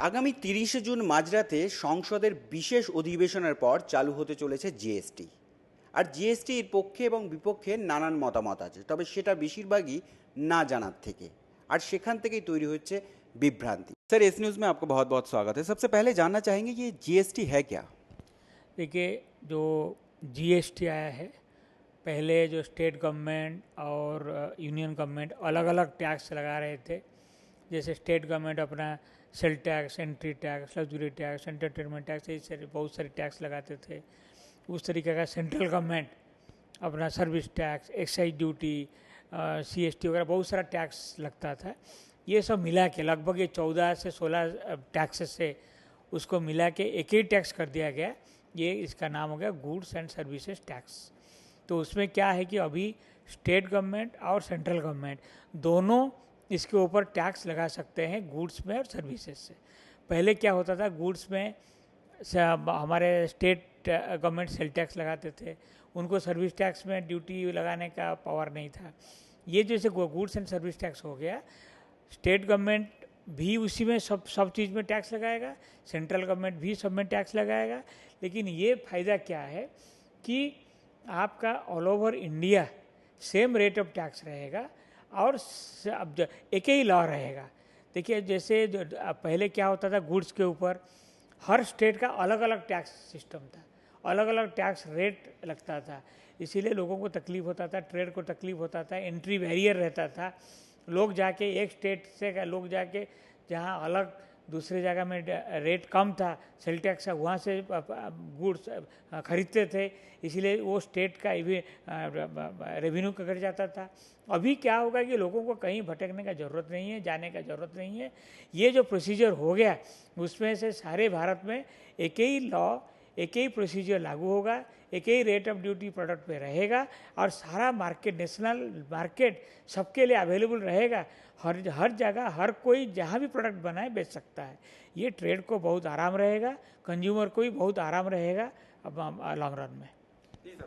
আগামী ৩০শে জুন মাঝরাতে সংসদের বিশেষ অধিবেশনের পর চালু হতে চলেছে জিএসটি। আর জিএসটির পক্ষে এবং বিপক্ষে নানান মতামত আছে, তবে সেটা বেশিরভাগই না জানার থেকে। আর সেখান থেকেই তৈরি হচ্ছে বিভ্রাंति। सर, एस न्यूज़ में आपका बहुत बहुत स्वागत है। सबसे पहले जानना चाहेंगे कि जीएसटी है क्या? देखिए, जो जीएसटी आया है, पहले जो स्टेट गवर्नमेंट और यूनियन गवर्नमेंट अलग अलग टैक्स लगा रहे थे। जैसे स्टेट गवर्नमेंट अपना sale tax, entry tax, luxury tax, entertainment tax, ये बहुत सारे टैक्स लगाते थे। उस तरीके का सेंट्रल गवर्नमेंट अपना service tax, excise duty, CST वगैरह बहुत सारा टैक्स लगता था। ये सब मिला के लगभग ये 14 से 16 टैक्सेस से उसको मिला के एक ही टैक्स कर दिया गया। ये इसका नाम हो गया गुड्स एंड सर्विसेज टैक्स। तो उसमें क्या है कि अभी स्टेट गवर्नमेंट और सेंट्रल गवर्नमेंट दोनों इसके ऊपर टैक्स लगा सकते हैं, गुड्स में और सर्विसेज से। पहले क्या होता था, गुड्स में हमारे स्टेट गवर्नमेंट सेल टैक्स लगाते थे, उनको सर्विस टैक्स में ड्यूटी लगाने का पावर नहीं था। ये जैसे गुड्स एंड सर्विस टैक्स हो गया, स्टेट गवर्नमेंट भी उसी में सब चीज़ में टैक्स लगाएगा, सेंट्रल गवर्नमेंट भी सब में टैक्स लगाएगा। लेकिन ये फ़ायदा क्या है कि आपका all over India same rate of tax रहेगा और एक ही लॉ रहेगा। देखिए, जैसे पहले क्या होता था, गुड्स के ऊपर हर स्टेट का अलग अलग टैक्स सिस्टम था, अलग अलग टैक्स रेट लगता था। इसीलिए लोगों को तकलीफ होता था, ट्रेड को तकलीफ होता था, एंट्री बैरियर रहता था। लोग जाके एक स्टेट से लोग जाके जहाँ अलग दूसरे जगह में रेट कम था सेल टैक्स का, वहाँ से गुड्स खरीदते थे। इसीलिए वो स्टेट का रेवेन्यू कट जाता था। अभी क्या होगा कि लोगों को कहीं भटकने का ज़रूरत नहीं है, जाने का ज़रूरत नहीं है। ये जो प्रोसीजर हो गया उसमें से सारे भारत में एक ही लॉ, एक ही प्रोसीजर लागू होगा, एक ही रेट ऑफ ड्यूटी प्रोडक्ट पे रहेगा और सारा मार्केट, नेशनल मार्केट सबके लिए अवेलेबल रहेगा। हर जगह हर कोई जहाँ भी प्रोडक्ट बनाए बेच सकता है। ये ट्रेड को बहुत आराम रहेगा, कंज्यूमर को भी बहुत आराम रहेगा अब लॉन्ग रन में।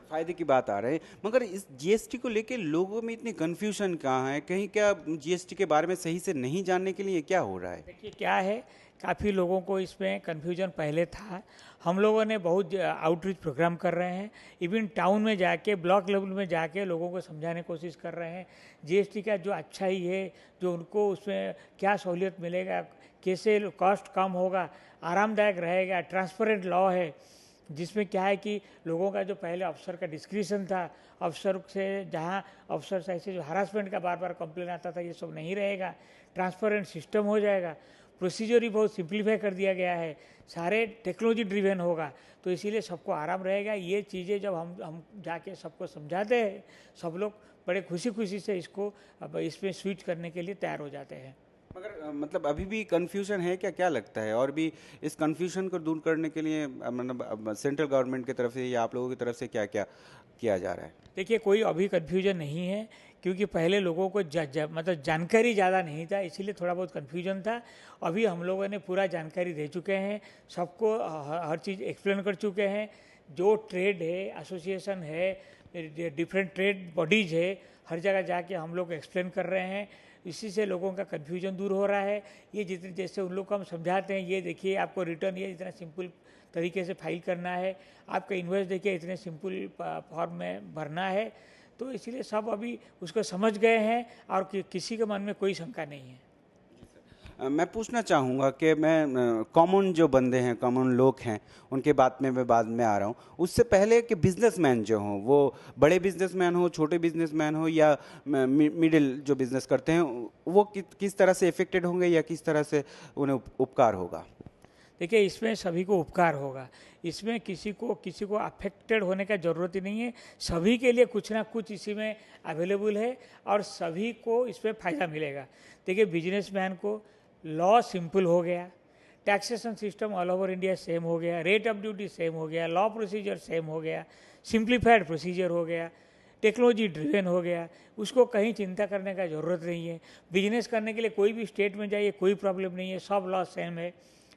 फायदे की बात आ रहे हैं, मगर इस जीएसटी को लेके लोगों में इतनी कंफ्यूजन कहाँ है? कहीं क्या जीएसटी के बारे में सही से नहीं जानने के लिए क्या हो रहा है? देखिए, क्या है, काफ़ी लोगों को इसमें कन्फ्यूजन पहले था। हम लोगों ने बहुत आउटरीच प्रोग्राम कर रहे हैं, इवन टाउन में जाके, ब्लॉक लेवल में जाके लोगों को समझाने की कोशिश कर रहे हैं जीएसटी का जो अच्छा ही है, जो उनको उसमें क्या सहूलियत मिलेगा, कैसे कॉस्ट कम होगा, आरामदायक रहेगा, ट्रांसपेरेंट लॉ है। जिसमें क्या है कि लोगों का जो पहले अफसर का डिस्क्रिप्शन था, अफसर से जहाँ अफसर से ऐसे जो हरासमेंट का बार बार कंप्लेन आता था, ये सब नहीं रहेगा। ट्रांसपेरेंट सिस्टम हो जाएगा, प्रोसीजर ही बहुत सिंप्लीफाई कर दिया गया है, सारे टेक्नोलॉजी ड्रिवन होगा। तो इसीलिए सबको आराम रहेगा। ये चीज़ें जब हम जाके सबको समझाते हैं, सब लोग बड़े खुशी खुशी से इसको अब इसमें स्विच करने के लिए तैयार हो जाते हैं। मगर मतलब अभी भी कंफ्यूजन है क्या? क्या लगता है? और भी इस कंफ्यूजन को दूर करने के लिए मतलब सेंट्रल गवर्नमेंट की तरफ से या आप लोगों की तरफ से क्या क्या किया जा रहा है? देखिए, कोई अभी कन्फ्यूजन नहीं है, क्योंकि पहले लोगों को मतलब जानकारी ज़्यादा नहीं था, इसीलिए थोड़ा बहुत कन्फ्यूजन था। अभी हम लोगों ने पूरा जानकारी दे चुके हैं, सबको हर चीज़ एक्सप्लेन कर चुके हैं। जो ट्रेड है, एसोसिएशन है, डिफरेंट ट्रेड बॉडीज़ है, हर जगह जाके हम लोग एक्सप्लेन कर रहे हैं। इसी से लोगों का कन्फ्यूजन दूर हो रहा है। ये जितने जैसे उन लोग को हम समझाते हैं, ये देखिए आपको रिटर्न ये इतना सिंपल तरीके से फाइल करना है, आपका इन्वॉइस देखिए इतने सिंपल फॉर्म में भरना है। तो इसीलिए सब अभी उसको समझ गए हैं और किसी के मन में कोई शंका नहीं है। मैं पूछना चाहूँगा कि मैं कॉमन जो बंदे हैं, कॉमन लोग हैं, उनके बात में मैं बाद में आ रहा हूँ। उससे पहले कि बिजनेसमैन जो हों, वो बड़े बिजनेसमैन हो, छोटे बिजनेसमैन हो या मिडिल जो बिजनेस करते हैं, वो किस तरह से इफेक्टेड होंगे या किस तरह से उन्हें उपकार होगा? देखिए, इसमें सभी को उपकार होगा, इसमें किसी को अफेक्टेड होने का ज़रूरत ही नहीं है। सभी के लिए कुछ ना कुछ इसी में अवेलेबल है और सभी को इसमें फ़ायदा मिलेगा। देखिए, बिजनेसमैन को लॉ सिंपल हो गया, taxation system all over India same हो गया, रेट ऑफ ड्यूटी सेम हो गया, लॉ प्रोसीजर सेम हो गया, सिंप्लीफाइड प्रोसीजर हो गया, टेक्नोलॉजी ड्रिवन हो गया। उसको कहीं चिंता करने का ज़रूरत नहीं है। बिजनेस करने के लिए कोई भी स्टेट में जाइए, कोई प्रॉब्लम नहीं है, सब लॉ सेम है।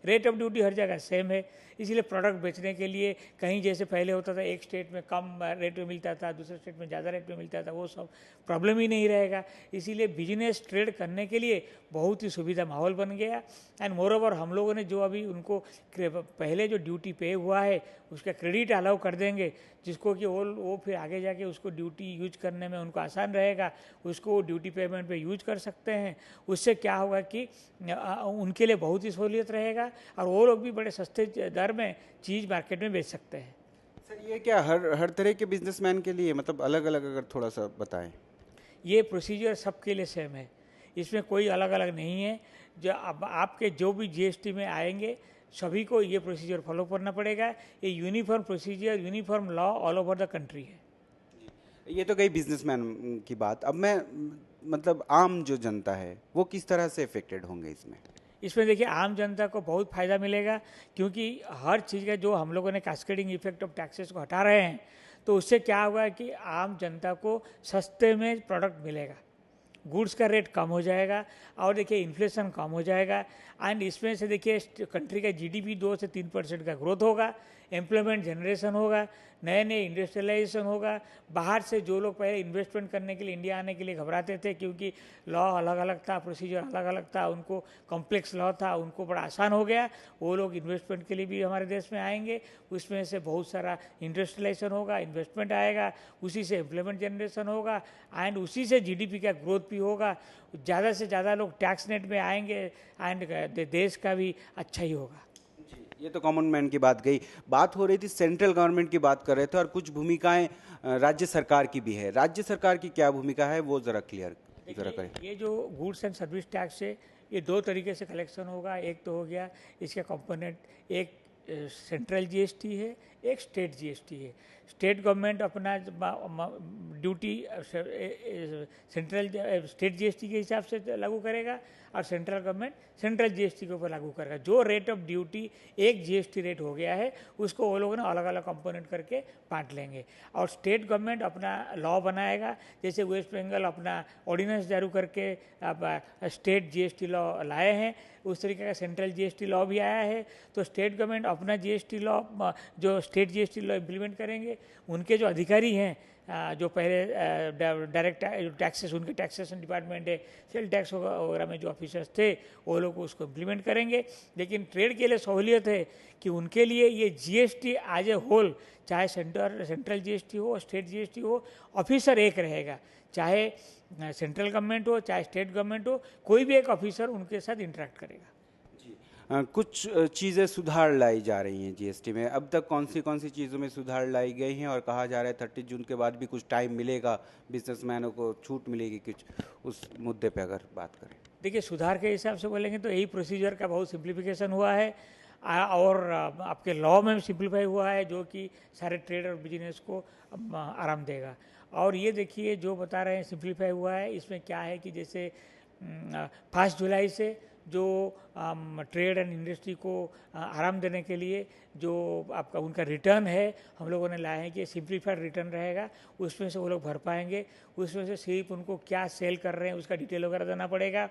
रेट ऑफ ड्यूटी हर जगह सेम है, इसीलिए प्रोडक्ट बेचने के लिए कहीं जैसे पहले होता था एक स्टेट में कम रेट में मिलता था, दूसरे स्टेट में ज़्यादा रेट में मिलता था, वो सब प्रॉब्लम ही नहीं रहेगा। इसीलिए बिजनेस ट्रेड करने के लिए बहुत ही सुविधा माहौल बन गया। एंड मोर ओवर हम लोगों ने जो अभी उनको पहले जो ड्यूटी पे हुआ है उसका क्रेडिट अलाउ कर देंगे, जिसको कि वो फिर आगे जाके उसको ड्यूटी यूज करने में उनको आसान रहेगा, उसको ड्यूटी पेमेंट पे यूज कर सकते हैं। उससे क्या होगा कि उनके लिए बहुत ही सहूलियत रहेगा और वो लोग भी बड़े सस्ते दर में चीज़ मार्केट में बेच सकते हैं। सर ये क्या हर तरह के बिजनेसमैन के लिए, मतलब अलग अलग अगर थोड़ा सा बताएं। ये प्रोसीजर सबके लिए सेम है, इसमें कोई अलग अलग नहीं है। जो अब आपके जो भी जीएसटी में आएंगे सभी को ये प्रोसीजर फॉलो करना पड़ेगा। ये uniform procedure, uniform law all over the country है। ये तो गई बिजनेसमैन की बात। अब मैं मतलब आम जो जनता है वो किस तरह से इफेक्टेड होंगे इसमें? इसमें देखिए आम जनता को बहुत फ़ायदा मिलेगा, क्योंकि हर चीज़ का जो हम लोगों ने कैस्केडिंग इफेक्ट ऑफ टैक्सेस को हटा रहे हैं, तो उससे क्या होगा कि आम जनता को सस्ते में प्रोडक्ट मिलेगा, गुड्स का रेट कम हो जाएगा और देखिए इन्फ्लेशन कम हो जाएगा। एंड इसमें से देखिए कंट्री का जीडीपी 2 से 3% का ग्रोथ होगा, एम्प्लॉयमेंट जनरेशन होगा, नए नए इंडस्ट्रियलाइजेशन होगा। बाहर से जो लोग पहले इन्वेस्टमेंट करने के लिए इंडिया आने के लिए घबराते थे, क्योंकि लॉ अलग अलग था, प्रोसीजर अलग अलग था, उनको कॉम्प्लेक्स लॉ था, उनको बड़ा आसान हो गया। वो लोग इन्वेस्टमेंट के लिए भी हमारे देश में आएंगे, उसमें से बहुत सारा इंडस्ट्रियलाइजेशन होगा, इन्वेस्टमेंट आएगा, उसी से एम्प्लॉयमेंट जनरेशन होगा एंड उसी से जीडीपी का ग्रोथ भी होगा। ज़्यादा से ज़्यादा लोग टैक्स नेट में आएंगे एंड देश का भी अच्छा ही होगा। ये तो कॉमन मैन की बात गई। बात हो रही थी सेंट्रल गवर्नमेंट की, बात कर रहे थे, और कुछ भूमिकाएं राज्य सरकार की भी है। राज्य सरकार की क्या भूमिका है वो जरा क्लियर जरा करें। ये जो गुड्स एंड सर्विस टैक्स है ये दो तरीके से कलेक्शन होगा। एक तो हो गया इसका कंपोनेंट, एक सेंट्रल जीएसटी है, एक स्टेट जीएसटी है। स्टेट गवर्नमेंट अपना ड्यूटी सेंट्रल स्टेट जीएसटी के हिसाब से लागू करेगा और सेंट्रल गवर्नमेंट सेंट्रल जीएसटी के ऊपर लागू करेगा। जो रेट ऑफ ड्यूटी एक जीएसटी रेट हो गया है उसको वो लोगों ने अलग अलग कंपोनेंट करके बांट लेंगे और स्टेट गवर्नमेंट अपना लॉ बनाएगा। जैसे वेस्ट बंगाल अपना ऑर्डिनेंस जारी करके अब स्टेट जीएसटी लॉ लाए हैं, उस तरीके का सेंट्रल जीएसटी लॉ भी आया है। तो स्टेट गवर्नमेंट अपना जीएसटी लॉ, जो स्टेट जीएसटी लॉ इम्प्लीमेंट करेंगे, उनके जो अधिकारी हैं जो पहले डायरेक्ट टैक्सेस, उनके टैक्सेशन डिपार्टमेंट है, सेल टैक्स वगैरह में जो ऑफिसर्स थे वो लोग उसको इम्प्लीमेंट करेंगे। लेकिन ट्रेड के लिए सहूलियत है कि उनके लिए ये जीएसटी एज ए होल, चाहे सेंट्रल जीएसटी हो, स्टेट जीएसटी हो, ऑफिसर एक रहेगा। चाहे सेंट्रल गवर्नमेंट हो चाहे स्टेट गवर्नमेंट हो, कोई भी एक ऑफिसर उनके साथ इंटरेक्ट करेगा। कुछ चीज़ें सुधार लाई जा रही हैं जीएसटी में। अब तक कौन सी चीज़ों में सुधार लाई गई हैं, और कहा जा रहा है 30 जून के बाद भी कुछ टाइम मिलेगा, बिजनेसमैनों को छूट मिलेगी कुछ, उस मुद्दे पे अगर बात करें? देखिए सुधार के हिसाब से बोलेंगे तो यही प्रोसीजर का बहुत सिंप्लीफिकेशन हुआ है और आपके लॉ में सिंप्लीफाई हुआ है, जो कि सारे ट्रेड और बिजनेस को आराम देगा। और ये देखिए जो बता रहे हैं सिंप्लीफाई हुआ है, इसमें क्या है कि जैसे 5 जुलाई से जो ट्रेड एंड इंडस्ट्री को आराम देने के लिए जो आपका उनका रिटर्न है हम लोगों ने लाए हैं कि सिंप्लीफाइड रिटर्न रहेगा, उसमें से वो लोग भर पाएंगे। उसमें से सिर्फ उनको क्या सेल कर रहे हैं उसका डिटेल वगैरह देना पड़ेगा,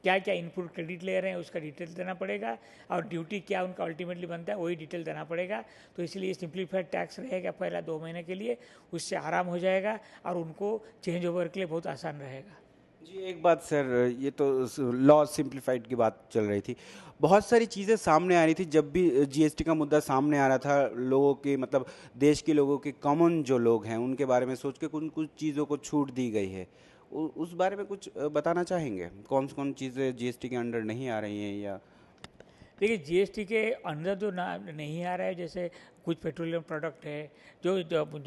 क्या क्या इनपुट क्रेडिट ले रहे हैं उसका डिटेल देना पड़ेगा, और ड्यूटी क्या उनका अल्टीमेटली बनता है वही डिटेल देना पड़ेगा। तो इसलिए सिंप्लीफाइड टैक्स रहेगा पहला 2 महीने के लिए, उससे आराम हो जाएगा और उनको चेंज ओवर के लिए बहुत आसान रहेगा। जी एक बात सर, ये तो लॉ सिंप्लीफाइड की बात चल रही थी, बहुत सारी चीज़ें सामने आ रही थी जब भी जीएसटी का मुद्दा सामने आ रहा था। लोगों के मतलब देश के लोगों के कॉमन जो लोग हैं उनके बारे में सोच के कुछ चीज़ों को छूट दी गई है, उस बारे में कुछ बताना चाहेंगे? कौन चीज़ें जीएसटी के अंडर नहीं आ रही हैं? या देखिए जीएसटी के अंदर जो ना नहीं आ रहा है, जैसे कुछ पेट्रोलियम प्रोडक्ट है, जो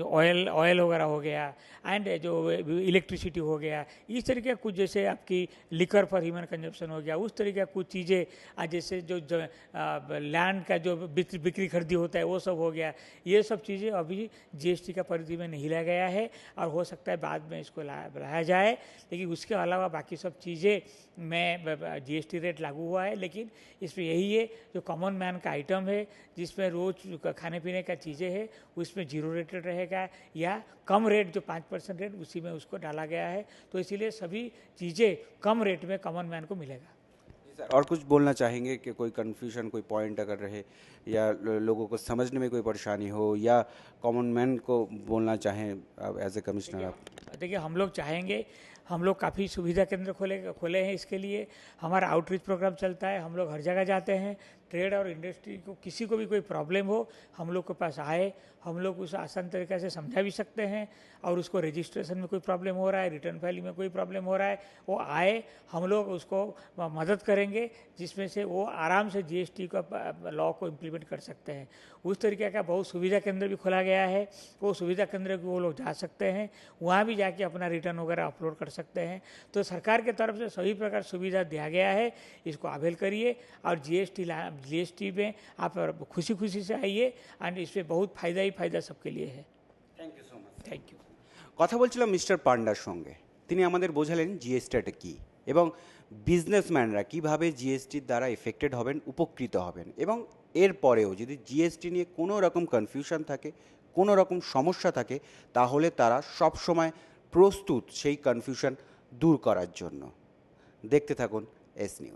ऑयल वगैरह हो गया, एंड जो इलेक्ट्रिसिटी हो गया, इस तरीके का कुछ, जैसे आपकी लिकर फॉर ह्यूमन कंजप्शन हो गया, उस तरीके का कुछ चीज़ें, जैसे जो लैंड का जो बिक्री खरीदी होता है वो सब हो गया। ये सब चीज़ें अभी जीएसटी का परिधि में नहीं लाया गया है और हो सकता है बाद में इसको लाया जाए। लेकिन उसके अलावा बाकी सब चीज़ें में जीएसटी रेट लागू हुआ है। लेकिन इसमें यही है जो कॉमन मैन का आइटम है, जिसमें रोज़ खाने पीने का चीज़ें है, उसमें 0 रेटेड रहेगा या कम रेट जो 5% रेट उसी में उसको डाला गया है। तो इसीलिए सभी चीज़ें कम रेट में कॉमन मैन को मिलेगा। सर और कुछ बोलना चाहेंगे कि कोई कन्फ्यूजन कोई पॉइंट अगर रहे या लोगों को समझने में कोई परेशानी हो या कॉमन मैन को बोलना चाहें एज ए कमिश्नर आप? देखिए हम लोग चाहेंगे, हम लोग काफ़ी सुविधा केंद्र खोले हैं इसके लिए। हमारा आउटरीच प्रोग्राम चलता है, हम लोग हर जगह जाते हैं। ट्रेड और इंडस्ट्री को किसी को भी कोई प्रॉब्लम हो, हम लोग के पास आए, हम लोग उसे आसान तरीके से समझा भी सकते हैं। और उसको रजिस्ट्रेशन में कोई प्रॉब्लम हो रहा है, रिटर्न फाइलिंग में कोई प्रॉब्लम हो रहा है, वो आए, हम लोग उसको मदद करेंगे, जिसमें से वो आराम से जीएसटी का लॉ को इम्प्लीमेंट कर सकते हैं। उस तरीके का बहुत सुविधा केंद्र भी खोला गया है। वो सुविधा केंद्र को वो लोग जा सकते हैं, वहाँ भी जाके अपना रिटर्न वगैरह अपलोड कर सकते हैं। तो सरकार की तरफ से सभी प्रकार सुविधा दिया गया है, इसको अवेल करिए। और जीएसटी में आप खुशी खुशी से आइए, एंड इसमें बहुत फ़ायदा ही फ़ायदा सबके लिए है। Thank you so much. Thank you. কথা বলছিলাম মিস্টার পান্ডার সঙ্গে, তিনি আমাদের বোঝালেন জিএসটিটা কী এবং বিজনেসম্যানরা কীভাবে জিএসটির দ্বারা এফেক্টেড হবেন, উপকৃত হবেন, এবং এর পরেও যদি জিএসটি নিয়ে কোনো রকম কনফিউশন থাকে, কোনো রকম সমস্যা থাকে, তাহলে তারা সব সময় প্রস্তুত সেই কনফিউশন দূর করার জন্য। দেখতে থাকুন এস নিউজ।